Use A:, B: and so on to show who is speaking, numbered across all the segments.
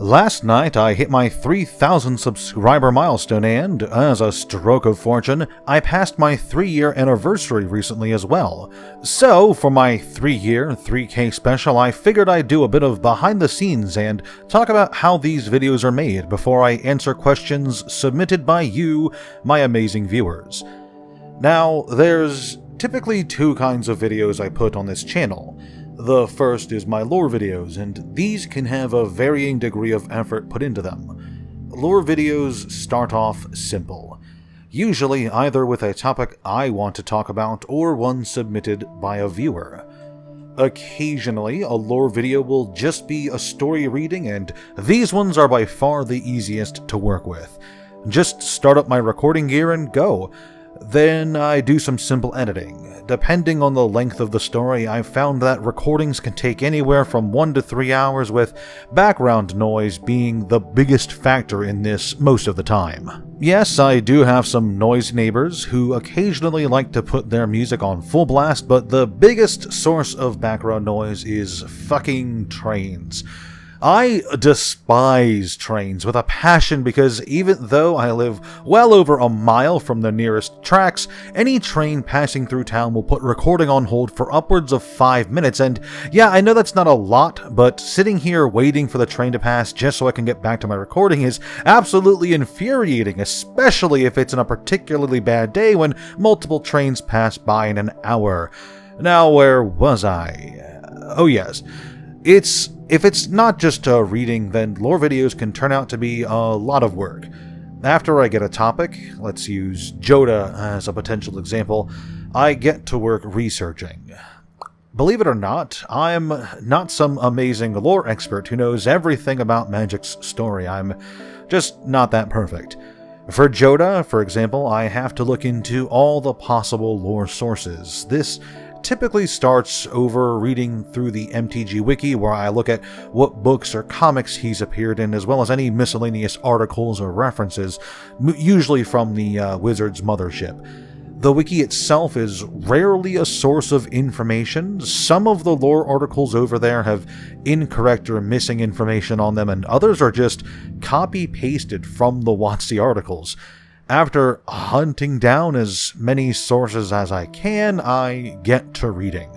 A: Last night I hit my 3,000 subscriber milestone and, as a stroke of fortune, I passed my 3-year anniversary recently as well. So, for my 3-year 3K special, I figured I'd do a bit of behind the scenes and talk about how these videos are made before I answer questions submitted by you, my amazing viewers. Now, there's typically two kinds of videos I put on this channel. The first is my lore videos, and these can have a varying degree of effort put into them. Lore videos start off simple, usually either with a topic I want to talk about or one submitted by a viewer. Occasionally, a lore video will just be a story reading, and these ones are by far the easiest to work with. Just start up my recording gear and go. Then I do some simple editing. Depending on the length of the story, I've found that recordings can take anywhere from 1 to 3 hours, with background noise being the biggest factor in this most of the time. Yes, I do have some noisy neighbors who occasionally like to put their music on full blast, but the biggest source of background noise is fucking trains. I despise trains with a passion because even though I live well over a mile from the nearest tracks, any train passing through town will put recording on hold for upwards of 5 minutes, and yeah, I know that's not a lot, but sitting here waiting for the train to pass just so I can get back to my recording is absolutely infuriating, especially if it's on a particularly bad day when multiple trains pass by in an hour. Now, where was I? Oh yes. If it's not just a reading, then lore videos can turn out to be a lot of work. After I get a topic, let's use Joda as a potential example, I get to work researching. Believe it or not, I'm not some amazing lore expert who knows everything about Magic's story. I'm just not that perfect. For Joda, for example, I have to look into all the possible lore sources. This typically starts over reading through the MTG wiki, where I look at what books or comics he's appeared in, as well as any miscellaneous articles or references, usually from the Wizard's mothership. The wiki itself is rarely a source of information. Some of the lore articles over there have incorrect or missing information on them, and others are just copy-pasted from the WotC articles. After hunting down as many sources as I can, I get to reading.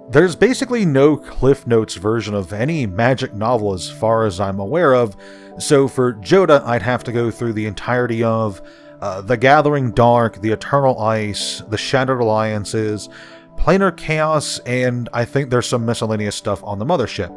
A: There's basically no Cliff Notes version of any Magic novel as far as I'm aware of, so for Joda I'd have to go through the entirety of The Gathering Dark, The Eternal Ice, The Shattered Alliances, Planar Chaos, and I think there's some miscellaneous stuff on the Mothership.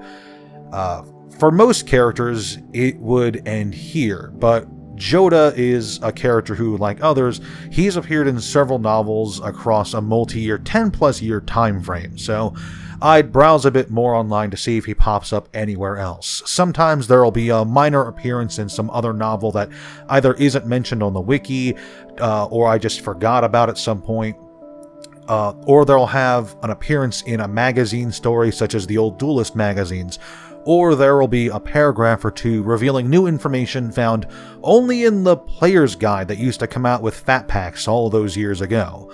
A: For most characters, it would end here, but Joda is a character who, like others, he's appeared in several novels across a multi-year, 10-plus year time frame, so I'd browse a bit more online to see if he pops up anywhere else. Sometimes there'll be a minor appearance in some other novel that either isn't mentioned on the wiki, or I just forgot about at some point, or they'll have an appearance in a magazine story such as the old Duelist magazines, or there will be a paragraph or two revealing new information found only in the player's guide that used to come out with fat packs all those years ago.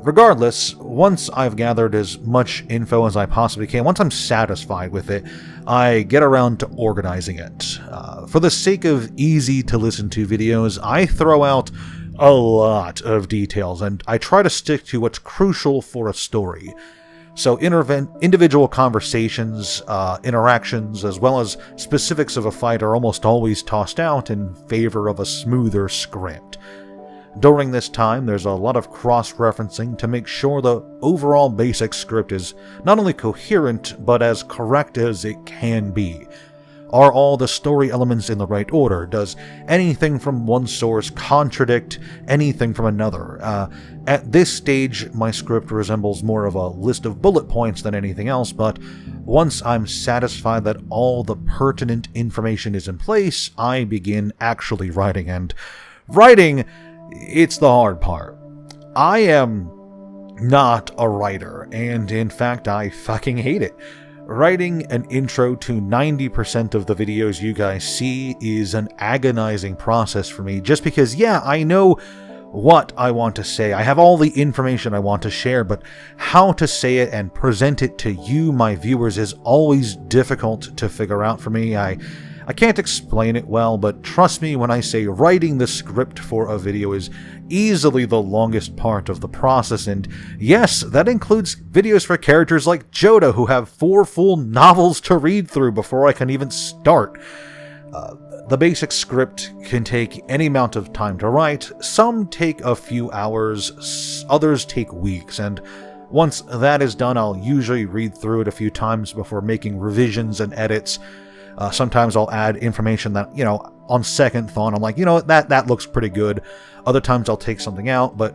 A: Regardless, once I've gathered as much info as I possibly can, once I'm satisfied with it, I get around to organizing it. For the sake of easy-to-listen-to videos, I throw out a lot of details, and I try to stick to what's crucial for a story. So individual conversations, interactions, as well as specifics of a fight are almost always tossed out in favor of a smoother script. During this time, there's a lot of cross-referencing to make sure the overall basic script is not only coherent, but as correct as it can be. Are all the story elements in the right order? Does anything from one source contradict anything from another? At this stage, my script resembles more of a list of bullet points than anything else, but once I'm satisfied that all the pertinent information is in place, I begin actually writing. And writing, it's the hard part. I am not a writer, and in fact, I fucking hate it. Writing an intro to 90% of the videos you guys see is an agonizing process for me, just because, yeah, I know what I want to say. I have all the information I want to share, but how to say it and present it to you, my viewers, is always difficult to figure out for me. I can't explain it well, but trust me when I say writing the script for a video is easily the longest part of the process, and yes, that includes videos for characters like Joda, who have 4 full novels to read through before I can even start. The basic script can take any amount of time to write. Some take a few hours, others take weeks, and once that is done, I'll usually read through it a few times before making revisions and edits. Sometimes I'll add information that, on second thought, I'm like, that looks pretty good. Other times I'll take something out, but,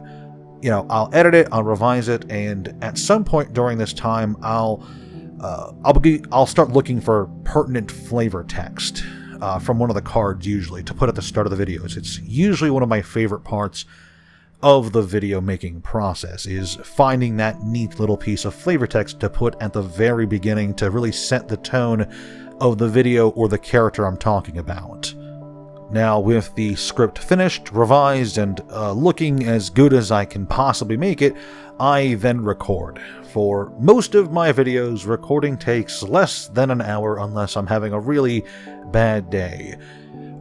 A: I'll edit it, I'll revise it, and at some point during this time, I'll start looking for pertinent flavor text from one of the cards, usually, to put at the start of the videos. It's usually one of my favorite parts of the video making process, is finding that neat little piece of flavor text to put at the very beginning to really set the tone of the video or the character I'm talking about. Now, with the script finished, revised, and looking as good as I can possibly make it, I then record. For most of my videos, recording takes less than an hour unless I'm having a really bad day.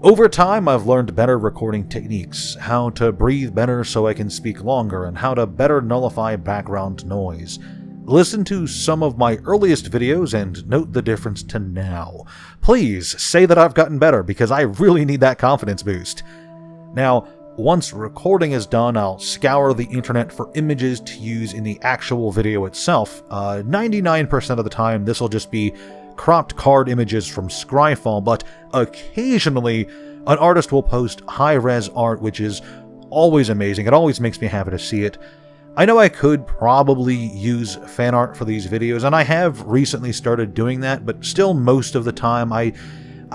A: Over time, I've learned better recording techniques, how to breathe better so I can speak longer, and how to better nullify background noise. Listen to some of my earliest videos and note the difference to now. Please say that I've gotten better, because I really need that confidence boost. Now, once recording is done, I'll scour the internet for images to use in the actual video itself. 99% of the time, this will just be cropped card images from Scryfall, but occasionally an artist will post high-res art, which is always amazing. It always makes me happy to see it. I know I could probably use fan art for these videos, and I have recently started doing that, but still most of the time, I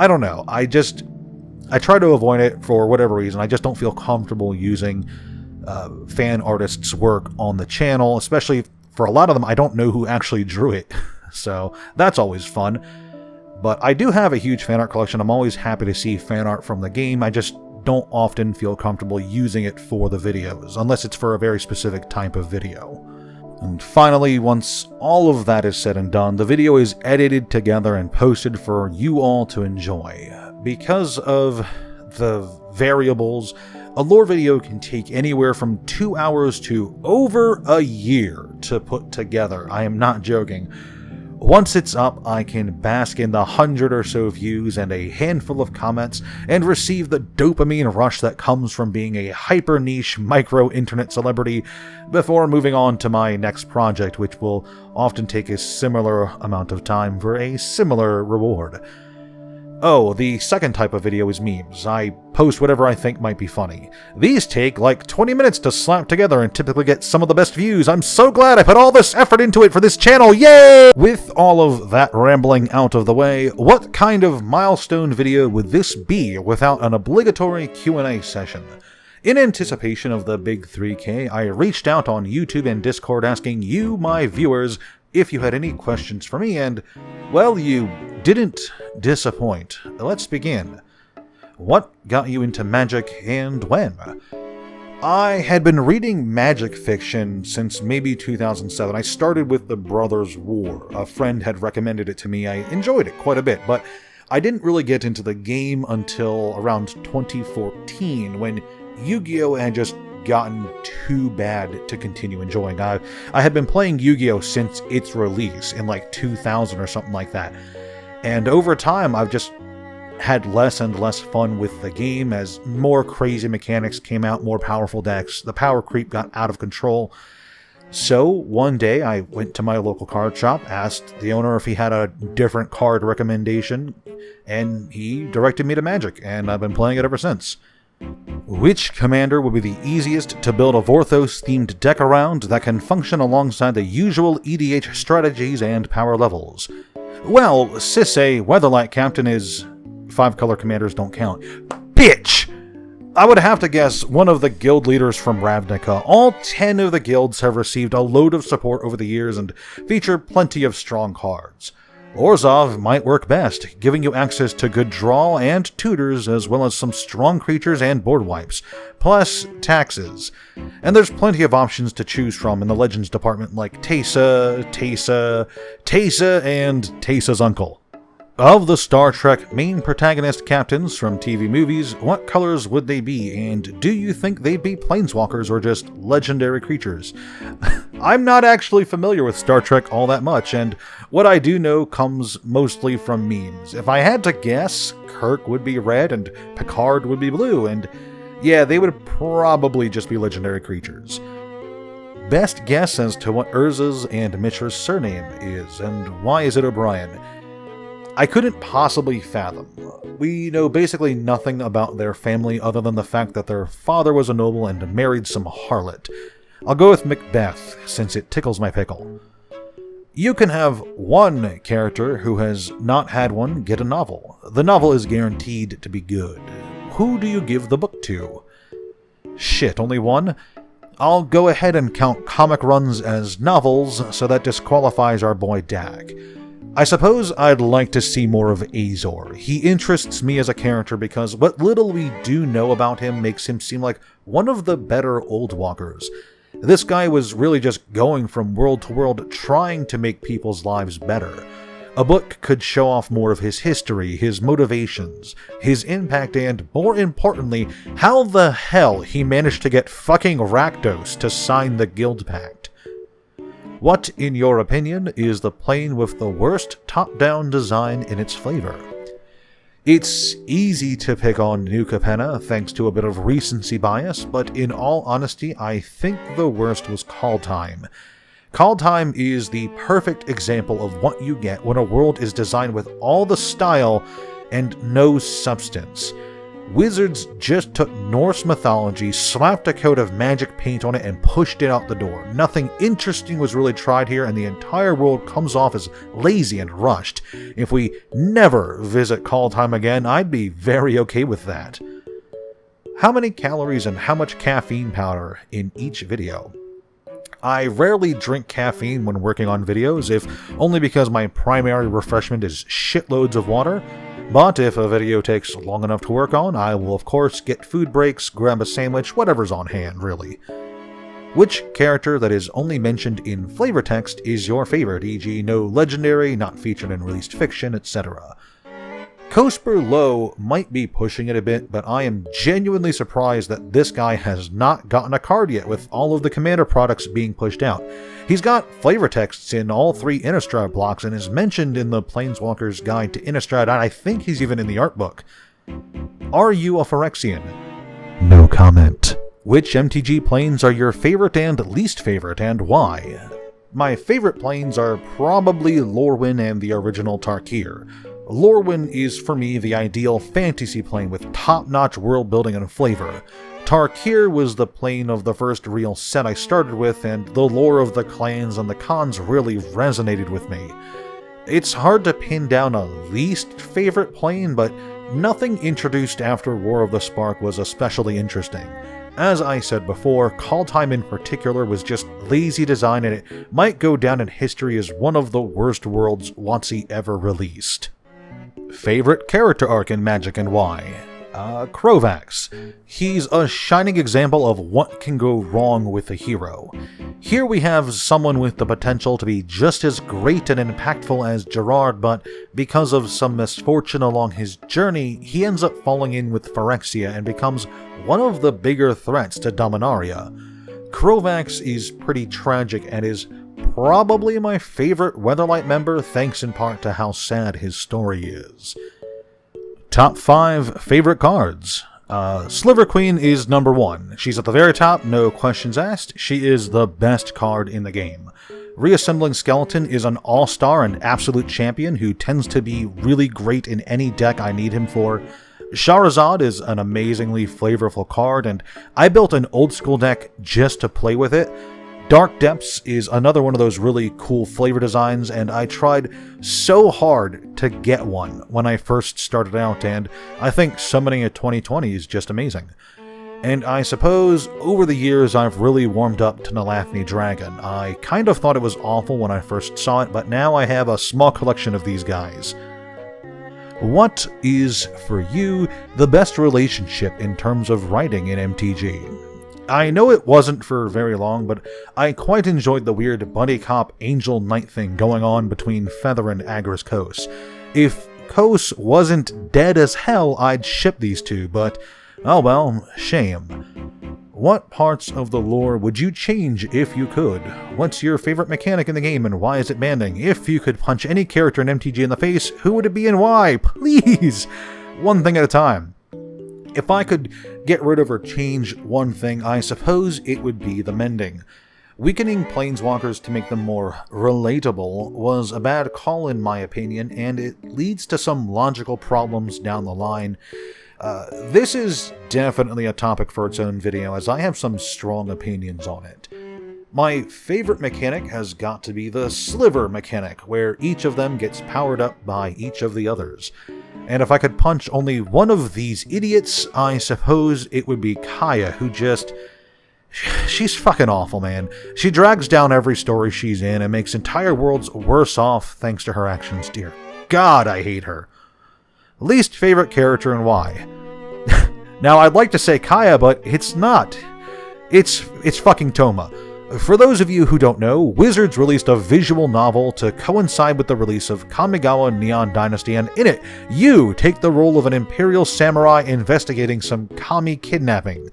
A: don't know, I try to avoid it for whatever reason. I just don't feel comfortable using fan artists' work on the channel, especially for a lot of them, I don't know who actually drew it, so that's always fun. But I do have a huge fan art collection. I'm always happy to see fan art from the game. I just don't often feel comfortable using it for the videos, unless it's for a very specific type of video. And finally, once all of that is said and done, the video is edited together and posted for you all to enjoy. Because of the variables, a lore video can take anywhere from 2 hours to over a year to put together. I am not joking. Once it's up, I can bask in the 100 or so views and a handful of comments and receive the dopamine rush that comes from being a hyper-niche micro-internet celebrity before moving on to my next project, which will often take a similar amount of time for a similar reward. Oh, the second type of video is memes. I post whatever I think might be funny. These take like 20 minutes to slap together and typically get some of the best views. I'm so glad I put all this effort into it for this channel, yay! With all of that rambling out of the way, what kind of milestone video would this be without an obligatory Q&A session? In anticipation of the big 3K, I reached out on YouTube and Discord asking you, my viewers, if you had any questions for me, and, well, you didn't disappoint. Let's begin. What got you into magic and when? I had been reading magic fiction since maybe 2007. I started with The Brothers' War. A friend had recommended it to me. I enjoyed it quite a bit, but I didn't really get into the game until around 2014, when Yu-Gi-Oh! Had just gotten too bad to continue enjoying. I had been playing Yu-Gi-Oh! Since its release in like 2000 or something like that. And over time, I've just had less and less fun with the game as more crazy mechanics came out, more powerful decks. The power creep got out of control. So one day I went to my local card shop, asked the owner if he had a different card recommendation, and he directed me to Magic, and I've been playing it ever since. Which commander would be the easiest to build a Vorthos-themed deck around that can function alongside the usual EDH strategies and power levels? Well, Sisay, Weatherlight Captain is... 5-color commanders don't count. Bitch! I would have to guess one of the guild leaders from Ravnica. All 10 of the guilds have received a load of support over the years and feature plenty of strong cards. Orzhov might work best, giving you access to good draw and tutors, as well as some strong creatures and board wipes, plus taxes. And there's plenty of options to choose from in the Legends department, like Teysa, and Teysa's uncle. Of the Star Trek main protagonist captains from TV movies, what colors would they be, and do you think they'd be planeswalkers or just legendary creatures? I'm not actually familiar with Star Trek all that much, and what I do know comes mostly from memes. If I had to guess, Kirk would be red and Picard would be blue, and yeah, they would probably just be legendary creatures. Best guess as to what Urza's and Mishra's surname is, and why is it O'Brien? I couldn't possibly fathom. We know basically nothing about their family other than the fact that their father was a noble and married some harlot. I'll go with Macbeth, since it tickles my pickle. You can have one character who has not had one get a novel. The novel is guaranteed to be good. Who do you give the book to? Shit, only one? I'll go ahead and count comic runs as novels, so that disqualifies our boy Dag. I suppose I'd like to see more of Azor. He interests me as a character because what little we do know about him makes him seem like one of the better Old Walkers. This guy was really just going from world to world trying to make people's lives better. A book could show off more of his history, his motivations, his impact, and, more importantly, how the hell he managed to get fucking Rakdos to sign the Guild Pact. What, in your opinion, is the plane with the worst top-down design in its flavor? It's easy to pick on New Capenna thanks to a bit of recency bias, but in all honesty, I think the worst was Call Time. Call Time is the perfect example of what you get when a world is designed with all the style and no substance. Wizards just took Norse mythology, slapped a coat of magic paint on it, and pushed it out the door. Nothing interesting was really tried here, and the entire world comes off as lazy and rushed. If we never visit Call Time again, I'd be very okay with that. How many calories and how much caffeine powder in each video? I rarely drink caffeine when working on videos, if only because my primary refreshment is shitloads of water. But if a video takes long enough to work on, I will of course get food breaks, grab a sandwich, whatever's on hand, really. Which character that is only mentioned in flavor text is your favorite, e.g. no legendary, not featured in released fiction, etc.? Cosper Lowe might be pushing it a bit, but I am genuinely surprised that this guy has not gotten a card yet with all of the Commander products being pushed out. He's got flavor texts in all 3 Innistrad blocks and is mentioned in the Planeswalker's Guide to Innistrad, and I think he's even in the art book. Are you a Phyrexian? No comment. Which MTG planes are your favorite and least favorite, and why? My favorite planes are probably Lorwyn and the original Tarkir. Lorwyn is for me the ideal fantasy plane with top-notch world building and flavor. Tarkir was the plane of the first real set I started with, and the lore of the clans and the khans really resonated with me. It's hard to pin down a least favorite plane, but nothing introduced after War of the Spark was especially interesting. As I said before, Call Time in particular was just lazy design, and it might go down in history as one of the worst worlds WotC ever released. Favorite character arc in Magic and why? Krovax. He's a shining example of what can go wrong with a hero. Here we have someone with the potential to be just as great and impactful as Gerard, but because of some misfortune along his journey, he ends up falling in with Phyrexia and becomes one of the bigger threats to Dominaria. Krovax is pretty tragic and is probably my favorite Weatherlight member, thanks in part to how sad his story is. Top 5 favorite cards. Sliver Queen is number 1. She's at the very top, no questions asked. She is the best card in the game. Reassembling Skeleton is an all-star and absolute champion who tends to be really great in any deck I need him for. Shahrazad is an amazingly flavorful card, and I built an old-school deck just to play with it. Dark Depths is another one of those really cool flavor designs, and I tried so hard to get one when I first started out, and I think summoning a 2020 is just amazing. And I suppose over the years I've really warmed up to Nalathni Dragon. I kind of thought it was awful when I first saw it, but now I have a small collection of these guys. What is, for you, the best relationship in terms of writing in MTG? I know it wasn't for very long, but I quite enjoyed the weird buddy cop angel knight thing going on between Feather and Agris Kos. If Kos wasn't dead as hell, I'd ship these two, but oh well, shame. What parts of the lore would you change if you could? What's your favorite mechanic in the game and why is it banding? If you could punch any character in MTG in the face, who would it be and why? Please! One thing at a time. If I could get rid of or change one thing, I suppose it would be the mending. Weakening planeswalkers to make them more relatable was a bad call in my opinion, and it leads to some logical problems down the line. This is definitely a topic for its own video, as I have some strong opinions on it. My favorite mechanic has got to be the Sliver mechanic, where each of them gets powered up by each of the others. And if I could punch only one of these idiots, I suppose it would be Kaya, who just... she's fucking awful, man. She drags down every story she's in and makes entire worlds worse off thanks to her actions. Dear God, I hate her. Least favorite character and why? Now, I'd like to say Kaya, but it's not. It's fucking Toma. For those of you who don't know, Wizards released a visual novel to coincide with the release of Kamigawa Neon Dynasty, and in it, you take the role of an Imperial samurai investigating some Kami kidnapping.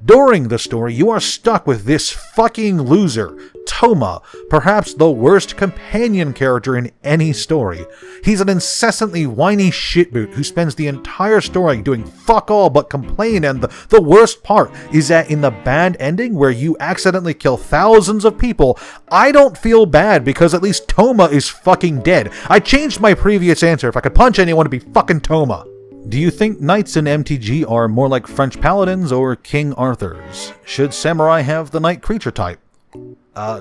A: During the story, you are stuck with this fucking loser, Toma, perhaps the worst companion character in any story. He's an incessantly whiny shitboot who spends the entire story doing fuck all but complain, and the worst part is that in the bad ending where you accidentally kill thousands of people, I don't feel bad because at least Toma is fucking dead. I changed my previous answer. If I could punch anyone, it'd be fucking Toma. Do you think knights in MTG are more like French paladins or King Arthurs? Should samurai have the knight creature type?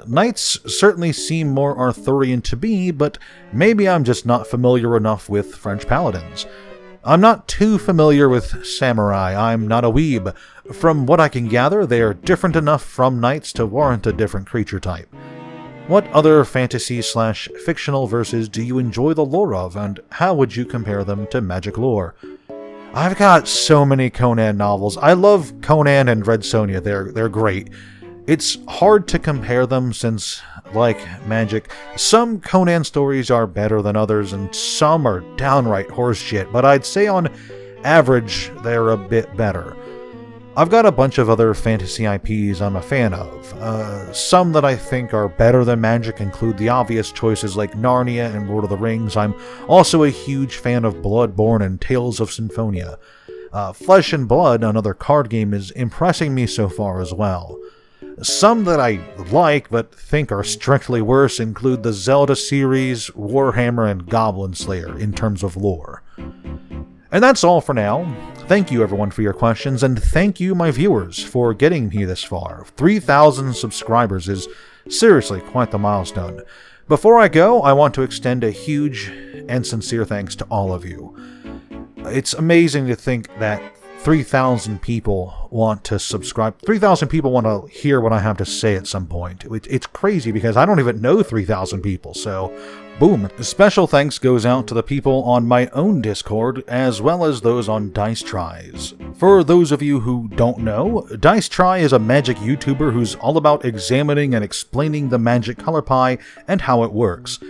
A: Knights certainly seem more Arthurian to me, but maybe I'm just not familiar enough with French paladins. I'm not too familiar with samurai. I'm not a weeb. From what I can gather, they are different enough from knights to warrant a different creature type. What other fantasy/fictional verses do you enjoy the lore of, and how would you compare them to Magic lore? I've got so many Conan novels. I love Conan and Red Sonja. They're great. It's hard to compare them since, like Magic, some Conan stories are better than others and some are downright horseshit, but I'd say on average they're a bit better. I've got a bunch of other fantasy IPs I'm a fan of. Some that I think are better than Magic include the obvious choices like Narnia and Lord of the Rings. I'm also a huge fan of Bloodborne and Tales of Symphonia. Flesh and Blood, another card game, is impressing me so far as well. Some that I like but think are strictly worse include the Zelda series, Warhammer, and Goblin Slayer in terms of lore. And that's all for now. Thank you everyone for your questions, and thank you my viewers for getting me this far. 3,000 subscribers is seriously quite the milestone. Before I go, I want to extend a huge and sincere thanks to all of you. It's amazing to think that 3,000 people want to subscribe. 3,000 people want to hear what I have to say at some point. It's crazy because I don't even know 3,000 people, so boom. Special thanks goes out to the people on my own Discord, as well as those on Dice Tries. For those of you who don't know, Dice Try is a Magic YouTuber who's all about examining and explaining the Magic color pie and how it works.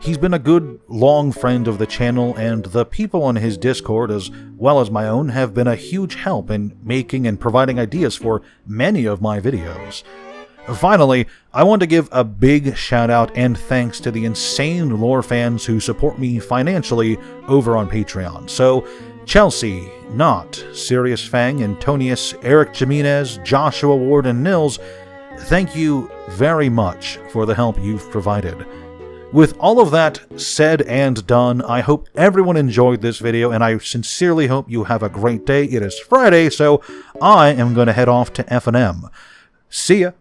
A: He's been a good, long friend of the channel, and the people on his Discord, as well as my own, have been a huge help in making and providing ideas for many of my videos. Finally, I want to give a big shout out and thanks to the insane lore fans who support me financially over on Patreon. So, Chelsea, Knot, Sirius Fang, Antonius, Eric Jimenez, Joshua Ward, and Nils, thank you very much for the help you've provided. With all of that said and done, I hope everyone enjoyed this video, and I sincerely hope you have a great day. It is Friday, so I am going to head off to F&M. See ya!